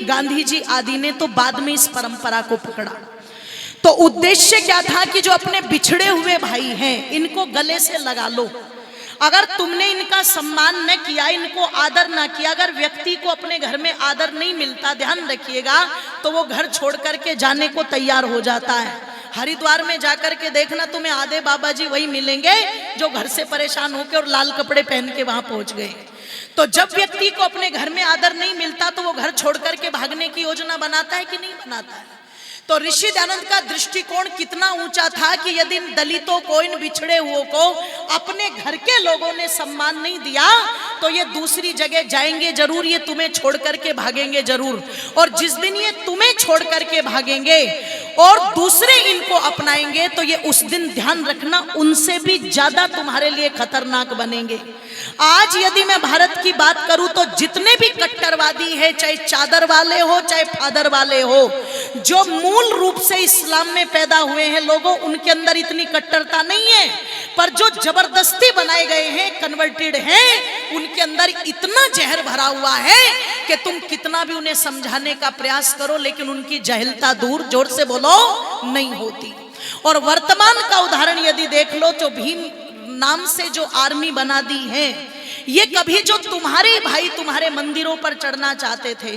गांधी जी आदि ने तो बाद में इस परंपरा को पकड़ा। तो उद्देश्य क्या था कि जो अपने बिछड़े हुए भाई हैं इनको गले से लगा लो। अगर तुमने इनका सम्मान न किया, इनको आदर ना किया, अगर व्यक्ति को अपने घर में आदर नहीं मिलता, ध्यान रखिएगा, तो वो घर छोड़ करके जाने को तैयार हो जाता है। हरिद्वार में जाकर के देखना, तुम्हें आधे बाबा जी वही मिलेंगे जो घर से परेशान होकर और लाल कपड़े पहन के वहां पहुंच गए। तो जब व्यक्ति को अपने घर में आदर नहीं मिलता तो वो घर छोड़ करके भागने की योजना बनाता है कि नहीं बनाता है। तो ऋषि दयानंद का दृष्टिकोण कितना ऊंचा था कि यदि इन दलितों को, इन बिछड़े हुओं को अपने घर के लोगों ने सम्मान नहीं दिया तो ये दूसरी जगह जाएंगे जरूर, ये तुम्हें छोड़ करके भागेंगे जरूर। और जिस दिन ये तुम्हें छोड़ करके भागेंगे और दूसरे इनको अपनाएंगे तो ये उस दिन, ध्यान रखना, उनसे भी ज्यादा तुम्हारे लिए खतरनाक बनेंगे। आज यदि मैं भारत की बात करूं तो जितने भी कट्टरवादी है, चाहे चादर वाले हो चाहे फादर वाले हो, जो मूल रूप से इस्लाम में पैदा हुए हैं लोगों, उनके अंदर इतनी कट्टरता नहीं है। पर जो जबरदस्ती बनाए गए हैं, कन्वर्टेड हैं, उनके अंदर इतना जहर भरा हुआ है कि तुम कितना भी उन्हें समझाने का प्रयास करो लेकिन उनकी जहलता दूर, जोर से बोलो, नहीं होती। और वर्तमान का उदाहरण यदि देख लो तो भीम नाम से जो आर्मी बना दी है, ये कभी जो तुम्हारे भाई तुम्हारे मंदिरों पर चढ़ना चाहते थे,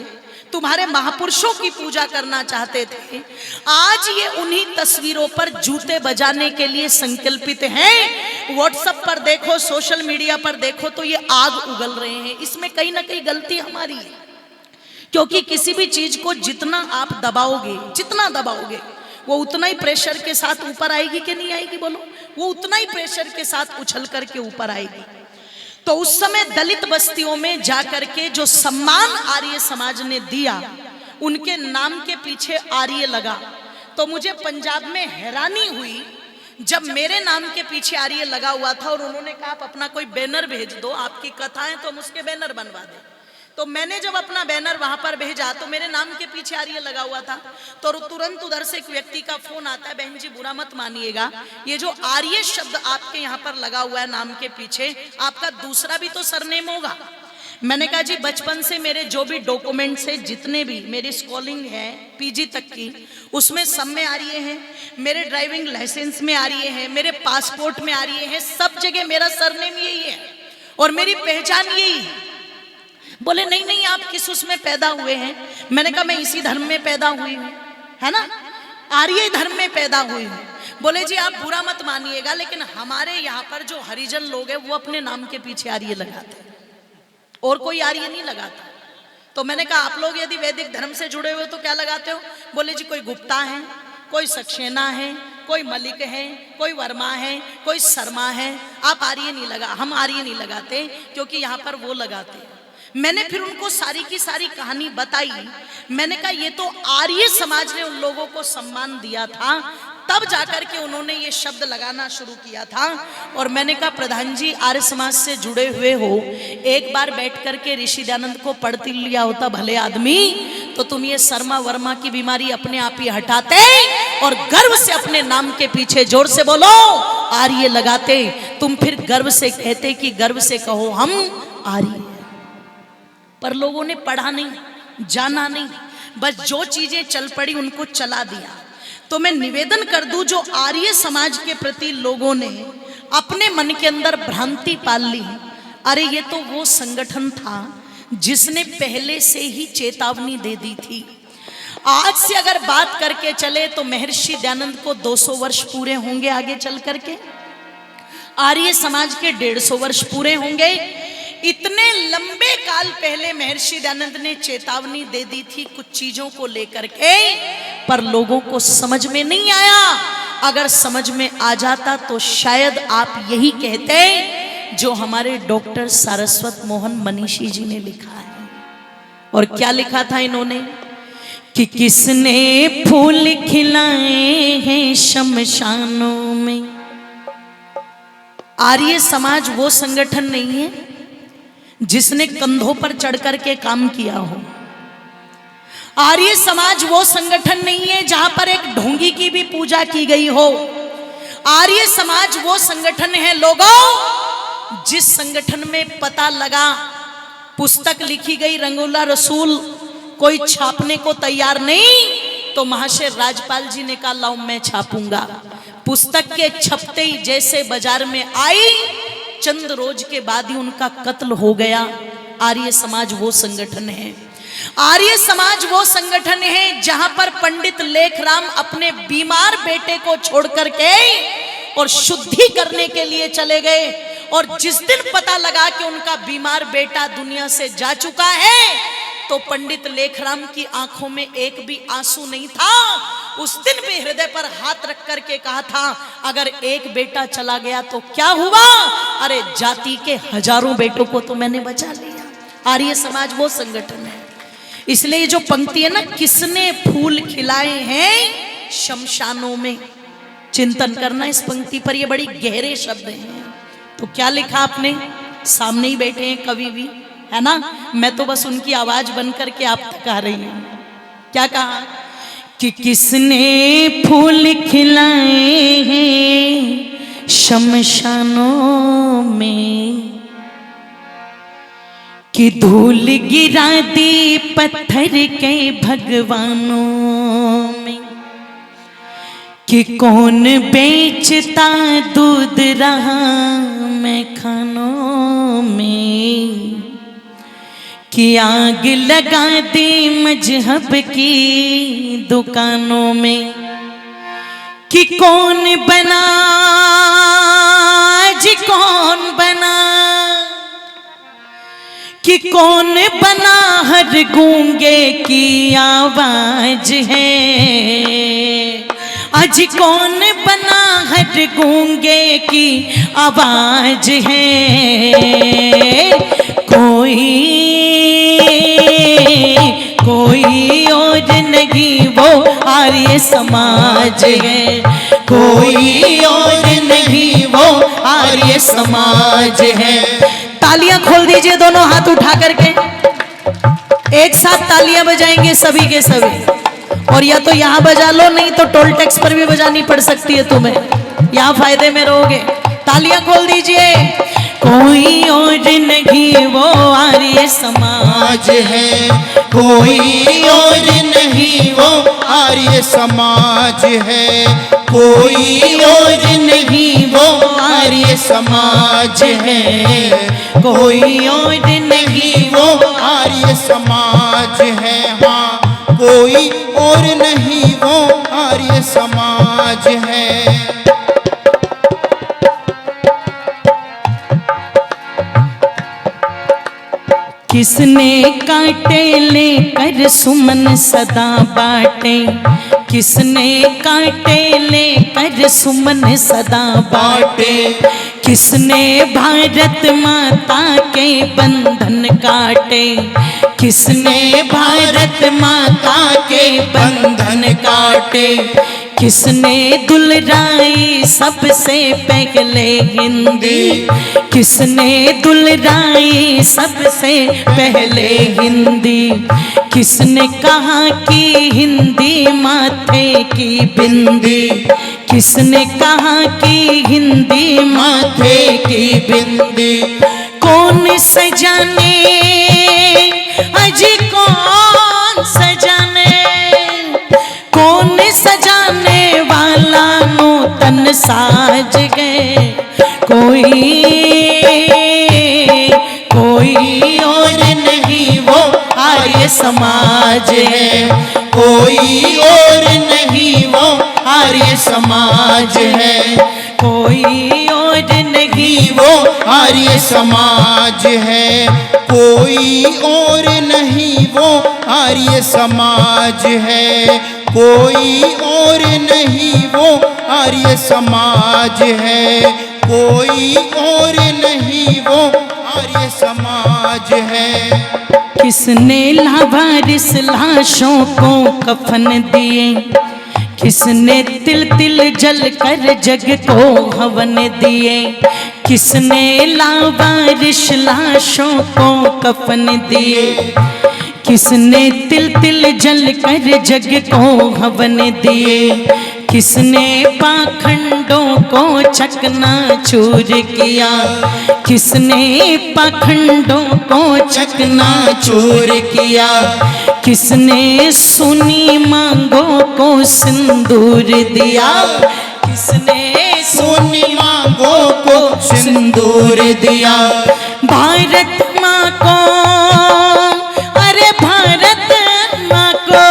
तुम्हारे महापुरुषों की पूजा करना चाहते थे, आज ये उन्हीं तस्वीरों पर जूते बजाने के लिए संकल्पित हैं। व्हाट्सएप पर देखो, सोशल मीडिया पर देखो तो ये आग उगल रहे हैं। इसमें कहीं ना कहीं गलती हमारी है, क्योंकि किसी भी चीज को जितना आप दबाओगे, जितना दबाओगे, वो उतना ही प्रेशर के साथ ऊपर आएगी कि नहीं आएगी, बोलो? वो उतना ही प्रेशर के साथ उछल करके ऊपर आएगी। तो उस समय दलित बस्तियों में जाकर के जो सम्मान आर्य समाज ने दिया, उनके नाम के पीछे आर्य लगा। तो मुझे पंजाब में हैरानी हुई जब मेरे नाम के पीछे आर्य लगा हुआ था और उन्होंने कहा आप अपना कोई बैनर भेज दो, आपकी कथा है तो हम उसके बैनर बनवा दें। तो मैंने जब अपना बैनर वहां पर भेजा तो मेरे नाम के पीछे आर्य लगा हुआ था। तो तुरंत उधर से एक व्यक्ति का फोन आता है, बहन जी बुरा मत मानिएगा, ये जो आर्य शब्द आपके यहाँ पर लगा हुआ है नाम के पीछे, आपका दूसरा भी तो सरनेम होगा। मैंने कहा जी बचपन से मेरे जो भी डॉक्यूमेंट्स है, जितने भी मेरी स्कूलिंग है पीजी तक की, उसमें सब में आर्य है, मेरे ड्राइविंग लाइसेंस में आर्य है, मेरे पासपोर्ट में आर्य है, सब जगह मेरा सरनेम यही है और मेरी पहचान यही है। बोले नहीं नहीं आप किस उसमें पैदा हुए हैं? मैंने कहा मैं इसी धर्म में पैदा हुई हूँ, है ना, आर्य धर्म में पैदा हुई हूँ। बोले जी आप बुरा मत मानिएगा लेकिन हमारे यहाँ पर जो हरिजन लोग हैं वो अपने नाम के पीछे आर्य लगाते हैं और कोई आर्य नहीं लगाता। तो मैंने कहा आप लोग यदि वैदिक धर्म से जुड़े हुए तो क्या लगाते हो? बोले जी कोई गुप्ता है, कोई सक्सेना है, कोई मलिक है, कोई वर्मा है, कोई शर्मा है, आप आर्य नहीं लगा। हम आर्य नहीं लगाते क्योंकि यहाँ पर वो लगाते हैं। मैंने फिर उनको सारी की सारी कहानी बताई। मैंने कहा ये तो आर्य समाज ने उन लोगों को सम्मान दिया था, तब जाकर के उन्होंने ये शब्द लगाना शुरू किया था। और मैंने कहा प्रधान जी आर्य समाज से जुड़े हुए हो, एक बार बैठ करके ऋषि दयानंद को पढ़ती लिया होता भले आदमी, तो तुम ये शर्मा वर्मा की बीमारी अपने आप ही हटाते और गर्व से अपने नाम के पीछे, जोर से बोलो, आर्य लगाते। तुम फिर गर्व से कहते कि गर्व से कहो हम आर्य। पर लोगों ने पढ़ा नहीं, जाना नहीं, बस जो चीजें चल पड़ी उनको चला दिया। तो मैं निवेदन कर दूं, जो आर्य समाज के प्रति लोगों ने अपने मन के अंदर भ्रांति पाल ली, अरे ये तो वो संगठन था जिसने पहले से ही चेतावनी दे दी थी। आज से अगर बात करके चले तो महर्षि दयानंद को 200 वर्ष पूरे होंगे, आगे चल करके आर्य समाज के 150 वर्ष पूरे होंगे। इतने लंबे काल पहले महर्षि दयानंद ने चेतावनी दे दी थी कुछ चीजों को लेकर के, पर लोगों को समझ में नहीं आया। अगर समझ में आ जाता तो शायद आप यही कहते जो हमारे डॉक्टर सारस्वत मोहन मनीषी जी ने लिखा है। और क्या लिखा था इन्होंने कि किसने फूल खिलाए हैं शमशानों में। आर्य समाज वो संगठन नहीं है जिसने कंधों पर चढ़कर के काम किया हो। आर्य समाज वो संगठन नहीं है जहां पर एक ढोंगी की भी पूजा की गई हो। आर्य समाज वो संगठन है लोगों जिस संगठन में पता लगा, पुस्तक लिखी गई रंगोला रसूल कोई छापने को तैयार नहीं, तो महाशय राजपाल जी ने कहा लाओ मैं छापूंगा। पुस्तक के छपते ही जैसे बाजार में आई, चंद रोज के बाद ही उनका कत्ल हो गया। आर्य समाज वो संगठन है, आर्य समाज वो संगठन है जहां पर पंडित लेखराम अपने बीमार बेटे को छोड़ करके और शुद्धि करने के लिए चले गए। और जिस दिन पता लगा कि उनका बीमार बेटा दुनिया से जा चुका है, तो पंडित लेखराम की आंखों में एक भी आंसू नहीं था। उस दिन भी हृदय पर हाथ रख करके कहा था, अगर एक बेटा चला गया तो क्या हुआ, अरे जाति के हजारों बेटों को तो मैंने बचा लिया। आर्य समाज वो संगठन है। इसलिए जो पंक्ति है ना, किसने फूल खिलाए हैं शमशानों में, चिंतन करना इस पंक्ति पर। ये बड़ी गहरे शब्द हैं। तो क्या लिखा आपने, सामने ही बैठे हैं कवि भी, है ना, मैं तो बस उनकी आवाज बन करके आप तक आ रही हूं। क्या कहा कि किसने फूल खिलाए हैं शमशानों में, कि धूल गिरा दी पत्थर के भगवानों में, कि कौन बेचता दूध रहा मैं खानों में, कि आग लगा दी मजहब की दुकानों में, कि कौन बना जी कौन बना, कि कौन बना हर गूंगे की आवाज है, आज कौन बना हर गूंगे की आवाज है, कोई और नहीं वो आर्य समाज है, कोई और नहीं वो आर्य समाज है। तालियां खोल दीजिए दोनों हाथ उठा करके, एक साथ तालियां बजाएंगे सभी के सभी। और या तो यहां बजा लो, नहीं तो टोल टैक्स पर भी बजानी पड़ सकती है तुम्हें, यहां फायदे में रहोगे। तालियां खोल दीजिए। कोई और नहीं वो आर्य समाज है, कोई और नहीं वो आर्य समाज है, कोई और नहीं वो आर्य समाज है, कोई और नहीं वो आर्य समाज है। हाँ, कोई और नहीं वो आर्य समाज है। किसने कांटे लेकर सुमन सदा बाटे, किसने कांटे लेकर सुमन सदा बाटे, किसने भारत माता के बंधन काटे, किसने भारत माता के बंधन काटे, किसने दुलराई सबसे पहले हिंदी, किसने दुलराई सबसे पहले हिंदी, किसने कहा कि हिंदी माथे की बिंदी, किसने कहा कि हिंदी माथे की बिंदी, कौन सजाने अजी कौन सजाने, कौन सजाने वाला नूतन साज गए, कोई और नहीं वो आर्य समाज है, कोई और नहीं वो आर्य समाज है, कोई और नहीं वो आर्य समाज है, कोई और नहीं वो आर्य समाज है, कोई और नहीं वो आर्य समाज है, कोई और नहीं वो आर्य समाज है। किसने लावारिस लाशों को कफन दिए, किसने तिल तिल जल कर जग को हवन दिए, किसने लावारिस लाशों को कफन दिए, किसने तिल तिल जल कर जग को हवन दिए, किसने पाखंडों को चकनाचूर किया, किसने पाखंडों को चकनाचूर किया, किसने सुनी मांगों को सिंदूर दिया, किसने सुनी मांगों को सिंदूर दिया। भारत माँ को, अरे भारत माँ को,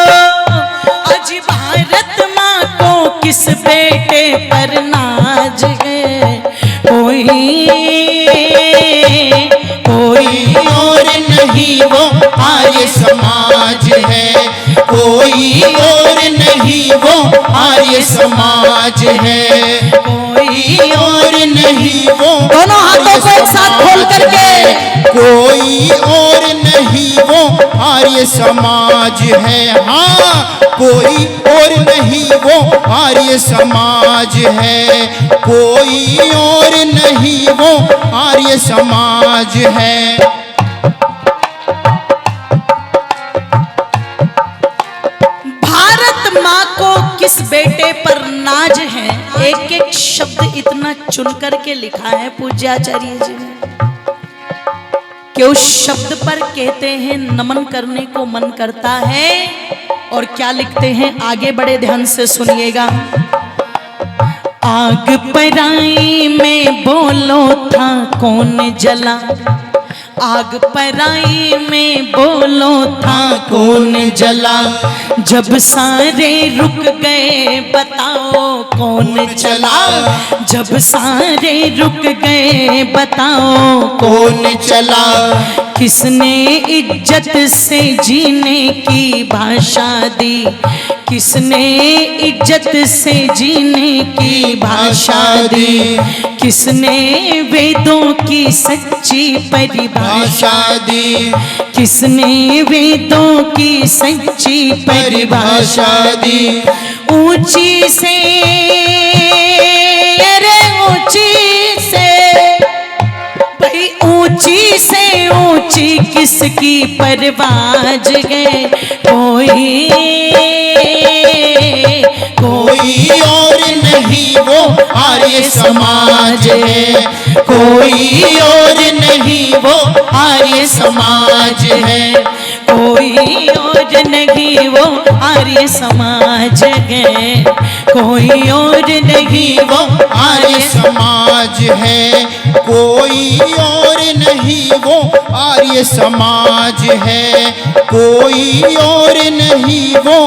आज भारत माँ को किस बेटे पर नाज है। कोई और नहीं वो आर्य समाज है, कोई और नहीं वो आर्य समाज है, कोई और नहीं वो। दोनों हाथों को एक साथ खोल करके, कोई और नहीं वो आर्य समाज है। हाँ, कोई और नहीं वो आर्य समाज है, कोई और नहीं वो आर्य समाज है। भारत माँ को किस बेटे पर नाज है, एक एक शब्द इतना चुन करके लिखा है पूज्याचार्य जी ने कि उस शब्द पर कहते हैं नमन करने को मन करता है। और क्या लिखते हैं, आगे बड़े ध्यान से सुनिएगा। आग पराई में बोलो था कौन जला, आग पराई में बोलो था कौन जला, जब सारे रुक गए बताओ कौन चला, जब सारे रुक गए बताओ कौन चला। किसने इज्जत से जीने की भाषा दी, किसने इज्जत से जीने की भाषा दी, किसने वेदों की सच्ची परिभाषा दी, किसने वेदों की सच्ची परिभाषा दी। ऊंची से, अरे ऊंची से भाई, ऊंची से ऊंची किसकी परवाज है। कोई और नहीं वो आर्य समाज है, कोई और नहीं वो आर्य समाज है, कोई और नहीं वो आर्य समाज है, कोई और नहीं वो आर्य समाज है, कोई और नहीं वो आर्य समाज है, कोई और नहीं वो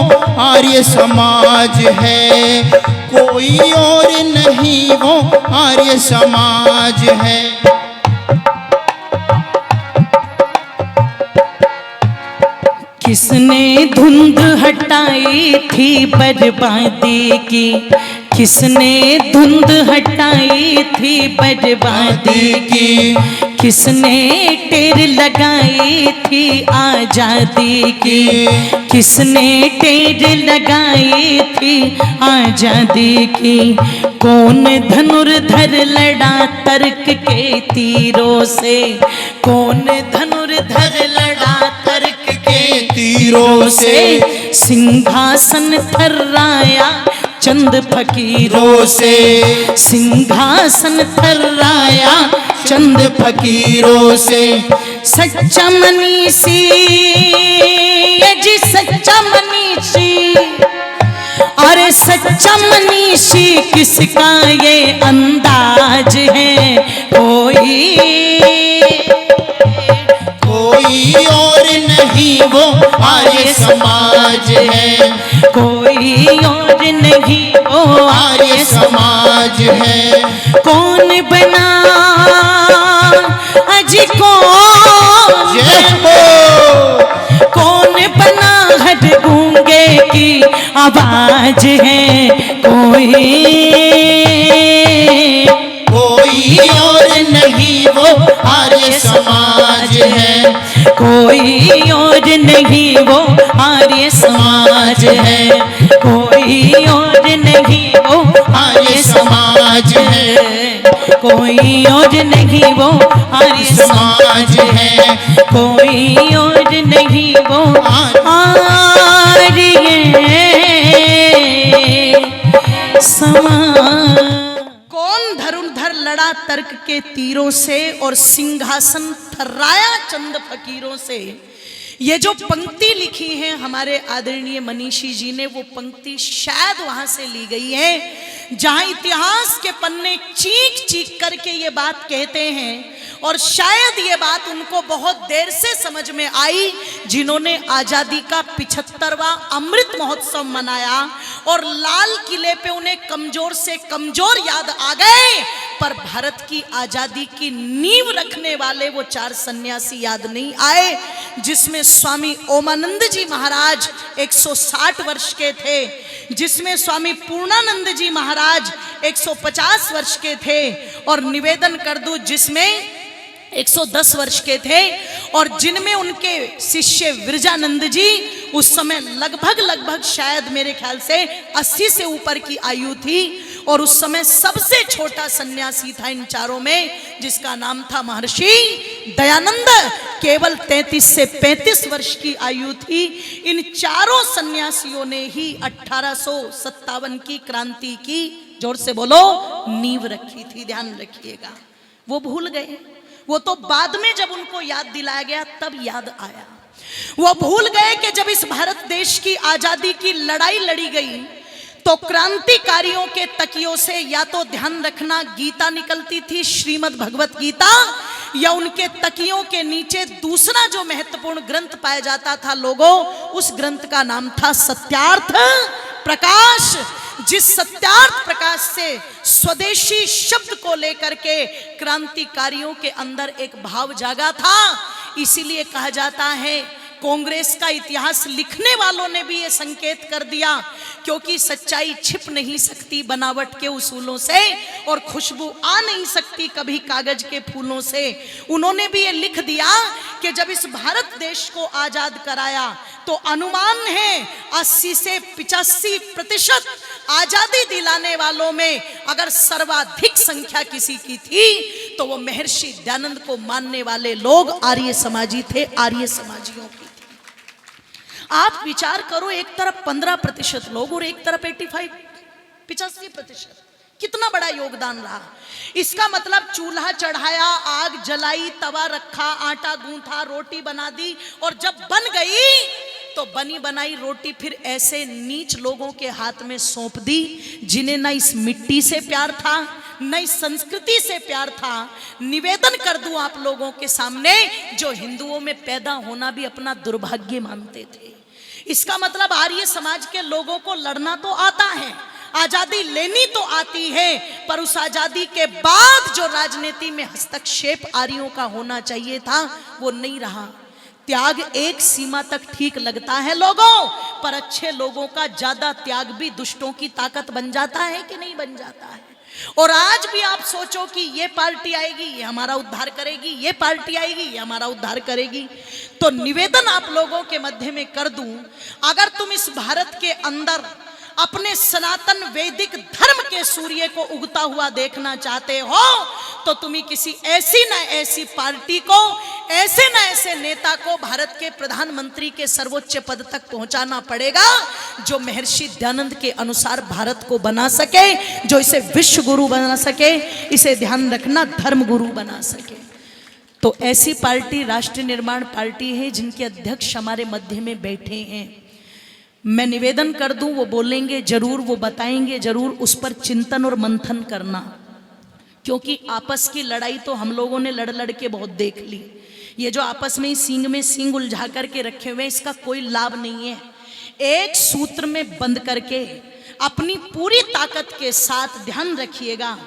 आर्य समाज है, कोई और नहीं वो आर्य समाज है। किसने धुंध हटाई थी बर्बादी की, किसने धुंध हटाई थी बर्बादी की, किसने टेर लगाई थी आजादी की, किसने टेर लगाई थी आजादी की। कौन धनुर्धर लड़ा तर्क के तीरों से, कौन धनुर्धर लड़ा तर्क के तीरों से, सिंहासन थर्राया चंद फकीरों से, सिंहासन थर्राया चंद फकीरों से। सच्चा मनीषी, ये जी सच्चा मनीषी, अरे सच्चा मनीषी किसका ये अंदाज है। कोई और नहीं वो आर्य समाज है, कोई और नहीं वो आर्य समाज है। कौन बना अजी कौन, कौन बना हर गूंगे की आवाज है। कोई और नहीं वो आर्य समाज है, कोई और नहीं वो आर्य समाज है, कोई और नहीं वो आर्य समाज है, कोई और नहीं वो आर्य समाज है, कोई और नहीं वो आर्य समाज। कौन धनुर्धर लड़ा तर्क के तीरों से और सिंहासन थर्राया चंद फकीरों से। ये जो पंक्ति लिखी है हमारे आदरणीय मनीषी जी ने, वो पंक्ति शायद वहां से ली गई है जहां इतिहास के पन्ने चीख चीख करके ये बात कहते हैं। और शायद ये बात उनको बहुत देर से समझ में आई जिन्होंने आजादी का 75वां अमृत महोत्सव मनाया और लाल किले पे उन्हें कमजोर से कमजोर याद आ गए, पर भारत की आजादी की नींव रखने वाले वो 4 सन्यासी याद नहीं आए, जिसमें स्वामी ओमानंद जी महाराज 160 वर्ष के थे, जिसमें स्वामी पूर्णानंद जी महाराज 150 वर्ष के थे, और निवेदन कर दूं जिसमें 110 वर्ष के थे, और जिनमें उनके शिष्य विरजानंद जी उस समय लगभग शायद मेरे ख्याल से 80 से ऊपर की आयु थी, और उस समय सबसे छोटा सन्यासी था इन चारों में, जिसका नाम था महर्षि दयानंद। केवल 33 से 35 वर्ष की आयु थी। इन चारों सन्यासियों ने ही 1857 की क्रांति की, जोर से बोलो, नींव रखी थी। ध्यान रखिएगा, वो भूल गए। वो तो बाद में जब उनको याद दिलाया गया तब याद आया। वो भूल गए कि जब इस भारत देश की आजादी की लड़ाई लड़ी गई तो क्रांतिकारियों के तकियों से या तो ध्यान रखना गीता निकलती थी, श्रीमद् भगवत गीता, या उनके तकियों के नीचे दूसरा जो महत्वपूर्ण ग्रंथ पाया जाता था लोगों, उस ग्रंथ का नाम था सत्यार्थ प्रकाश। जिस सत्यार्थ प्रकाश से स्वदेशी शब्द को लेकर के क्रांतिकारियों के अंदर एक भाव जागा था। इसीलिए कहा जाता है कांग्रेस का इतिहास लिखने वालों ने भी ये संकेत कर दिया, क्योंकि सच्चाई छिप नहीं सकती बनावट के उसूलों से, और खुशबू आ नहीं सकती कभी कागज के फूलों से। उन्होंने भी ये लिख दिया कि जब इस भारत देश को आजाद कराया तो अनुमान है 80 से 85% आजादी दिलाने वालों में अगर सर्वाधिक संख्या किसी की थी तो वो महर्षि दयानंद को मानने वाले लोग आर्य समाजी थे, आर्य समाजियों की। आप विचार करो, एक तरफ 15% लोग और एक तरफ 85% कितना बड़ा योगदान रहा। इसका मतलब चूल्हा चढ़ाया, आग जलाई, तवा रखा, आटा गूंथा, रोटी बना दी, और जब बन गई तो बनी बनाई रोटी फिर ऐसे नीच लोगों के हाथ में सौंप दी जिन्हें न इस मिट्टी से प्यार था न इस संस्कृति से प्यार था। निवेदन कर दूं आप लोगों के सामने, जो हिंदुओं में पैदा होना भी अपना दुर्भाग्य मानते थे। इसका मतलब आर्य समाज के लोगों को लड़ना तो आता है, आजादी लेनी तो आती है, पर उस आजादी के बाद जो राजनीति में हस्तक्षेप आर्यों का होना चाहिए था वो नहीं रहा। त्याग एक सीमा तक ठीक लगता है लोगों, पर अच्छे लोगों का ज्यादा त्याग भी दुष्टों की ताकत बन जाता है कि नहीं बन जाता है। और आज भी आप सोचो कि ये पार्टी आएगी ये हमारा उद्धार करेगी, ये पार्टी आएगी ये हमारा उद्धार करेगी, तो निवेदन आप लोगों के मध्य में कर दूं, अगर तुम इस भारत के अंदर अपने सनातन वैदिक धर्म के सूर्य को उगता हुआ देखना चाहते हो तो तुम्हें किसी ऐसी न ऐसी पार्टी को, ऐसे न ऐसे नेता को भारत के प्रधानमंत्री के सर्वोच्च पद तक पहुंचाना पड़ेगा जो महर्षि दयानंद के अनुसार भारत को बना सके, जो इसे विश्व गुरु बना सके, इसे ध्यान रखना धर्म गुरु बना सके। तो ऐसी पार्टी राष्ट्र निर्माण पार्टी है जिनके अध्यक्ष हमारे मध्य में बैठे हैं। मैं निवेदन कर दूं, वो बोलेंगे जरूर, वो बताएंगे जरूर, उस पर चिंतन और मंथन करना, क्योंकि आपस की लड़ाई तो हम लोगों ने लड़ लड़ के बहुत देख ली। ये जो आपस में ही सींग में सींग उलझा करके रखे हुए, इसका कोई लाभ नहीं है। एक सूत्र में बंद करके अपनी पूरी ताकत के साथ ध्यान रखिएगा,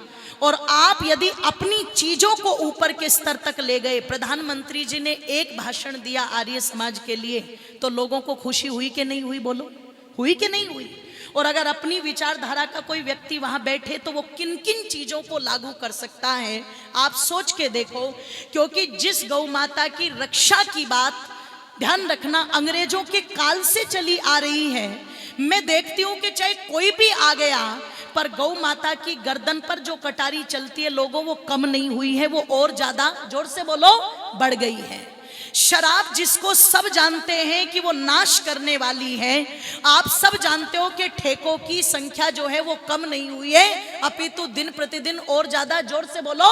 और आप यदि अपनी चीजों को ऊपर के स्तर तक ले गए। प्रधानमंत्री जी ने एक भाषण दिया आर्य समाज के लिए, तो लोगों को खुशी हुई कि नहीं हुई? बोलो, हुई कि नहीं हुई? और अगर अपनी विचारधारा का कोई व्यक्ति वहां बैठे तो वो किन किन चीजों को लागू कर सकता है, आप सोच के देखो। क्योंकि जिस गौ माता की रक्षा की बात, ध्यान रखना, अंग्रेजों के काल से चली आ रही है। मैं देखती हूं कि चाहे कोई भी आ गया, पर गौ माता की गर्दन पर जो कटारी चलती है लोगों, वो कम नहीं हुई है, वो और ज्यादा, जोर से बोलो, बढ़ गई है। शराब जिसको सब जानते हैं कि वो नाश करने वाली है, आप सब जानते हो कि ठेकों की संख्या जो है वो कम नहीं हुई है, अपितु दिन प्रतिदिन और ज्यादा, जोर से बोलो,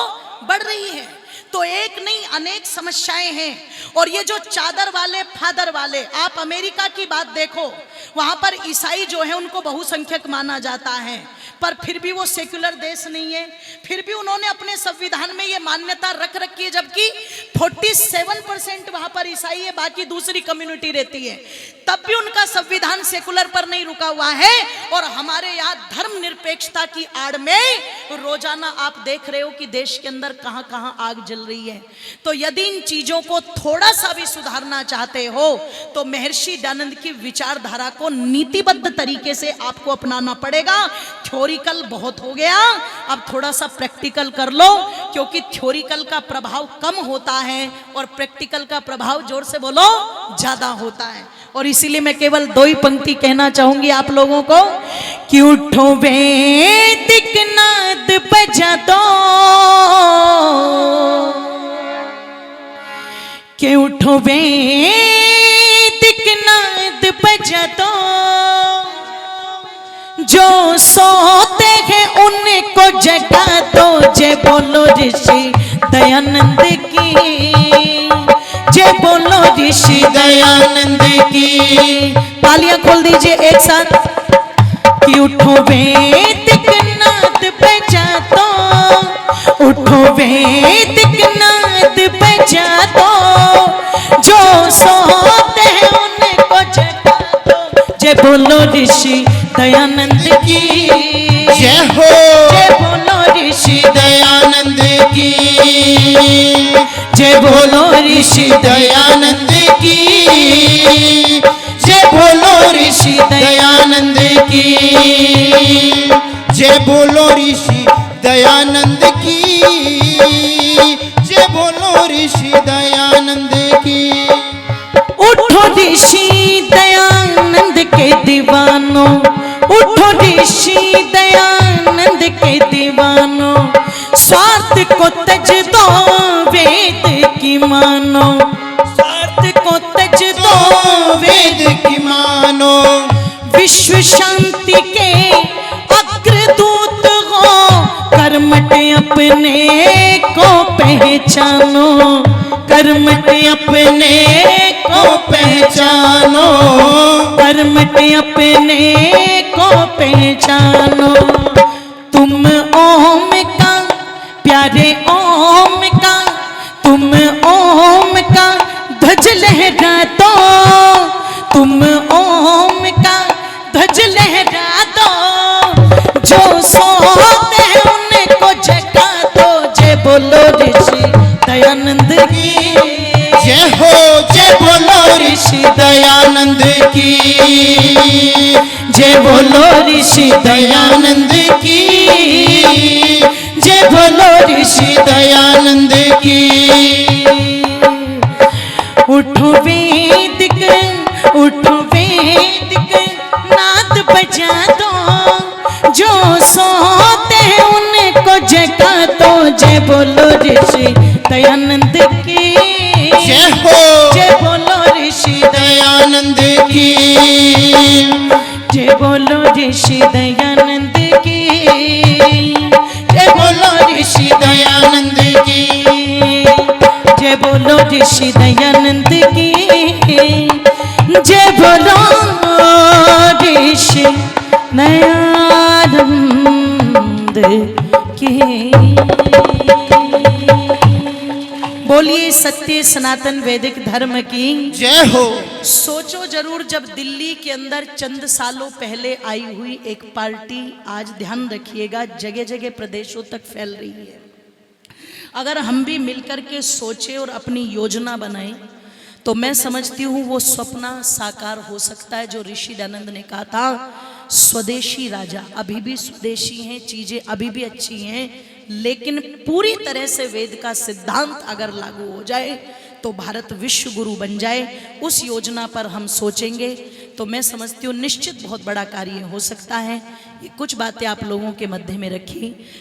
बढ़ रही है। तो एक नहीं अनेक समस्याएं हैं। और ये जो चादर वाले फादर वाले, आप अमेरिका की बात देखो, वहां पर ईसाई जो है उनको बहुसंख्यक माना जाता है, पर फिर भी वो सेक्युलर देश नहीं है, फिर भी उन्होंने अपने संविधान में ये मान्यता रख रखी है, जबकि 47% वहां पर ईसाई है, बाकी दूसरी कम्युनिटी रहती है, तब भी उनका संविधान सेकुलर पर नहीं रुका हुआ है। और हमारे यहाँ धर्मनिरपेक्षता की आड़ में रोजाना आप देख रहे हो कि देश के अंदर कहां कहां आग जल रही है। तो यदि इन चीजों को थोड़ा सा भी सुधारना चाहते हो तो महर्षि दयानंद की विचारधारा को नीतिबद्ध तरीके से आपको अपनाना पड़ेगा। थ्योरिकल बहुत हो गया, अब थोड़ा सा प्रैक्टिकल कर लो, क्योंकि थ्योरिकल का प्रभाव कम होता है और प्रैक्टिकल का प्रभाव, जोर से बोलो, ज्यादा होता है। और इसीलिए मैं केवल 2 ही पंक्ति कहना चाहूंगी आप लोगों को कि उठो वैदिक नाद बजा दो, कि उठो वैदिक नाद बजा दो, जो सोते हैं उनको जगा दो। जय बोलो ऋषि दयानंद की, जय बोलो ऋषि दयानंद की। तालियां खोल दीजिए एक साथ कि उठो वैदिक नाद बजा दो, उठो वैदिक नाद बजा दो, जो सोते हैं उनको जगा दो। जय बोलो ऋषि दयानंद की, जय हो, जय बोलो ऋषि दयानंद की, जय बोलो ऋषि दयानंद की, जय बोलो ऋषि दयानंद की, जय बोलो ऋषि दयानंद की, जय बोलो ऋषि दयानंद की। उठो ऋषि दयानंद के दीवानो, उठो ऋषि दयानंद के दीवानो, स्वार्थ को तज दो वेद की मानो, स्वार्थ को तज दो वेद की मानो, विश्व शांति के अग्रदूत हो, कर्मठ अपने को पहचानो, कर्मठ अपने को पहचानो, कर्मठ अपने को पहचानो। तुम ओम का प्यारे ओम का, तुम ओम का ध्वज लहरा दो, तुम ओम का ध्वज लहरा दो, जो सोते हैं उनको जगा दो। जय बोलो ऋषि दयानंद की, जय हो, जय बोलो ऋषि दयानंद की, जय बोलो ऋषि दयानंद की, जय बोलो ऋषि दयानंद की। उठो वैदिक, उठो वैदिक नाद बजा दो, जो सोते हैं उनको जगा दो। जय बोलो ऋषि दयानंद की, जय हो, जय बोलो ऋषि दयानंद की, जय बोलो ऋषि दयानंद की, जय बोलो ऋषि दयानंद की, जय बोलो ऋषि दयानंद की, जय बोलो ऋषि दयानंद की। बोलिए सत्य सनातन वैदिक धर्म की जय हो। सोचो जरूर, जब दिल्ली के अंदर चंद सालों पहले आई हुई एक पार्टी आज ध्यान रखिएगा जगह जगह प्रदेशों तक फैल रही है। अगर हम भी मिलकर के सोचें और अपनी योजना बनाएं तो मैं समझती हूँ वो सपना साकार हो सकता है जो ऋषि दयानंद ने कहा था, स्वदेशी राजा। अभी भी स्वदेशी हैं, चीज़ें अभी भी अच्छी हैं, लेकिन पूरी तरह से वेद का सिद्धांत अगर लागू हो जाए तो भारत विश्व गुरु बन जाए। उस योजना पर हम सोचेंगे तो मैं समझती हूँ निश्चित बहुत बड़ा कार्य हो सकता है। ये कुछ बातें आप लोगों के मध्य में रखी।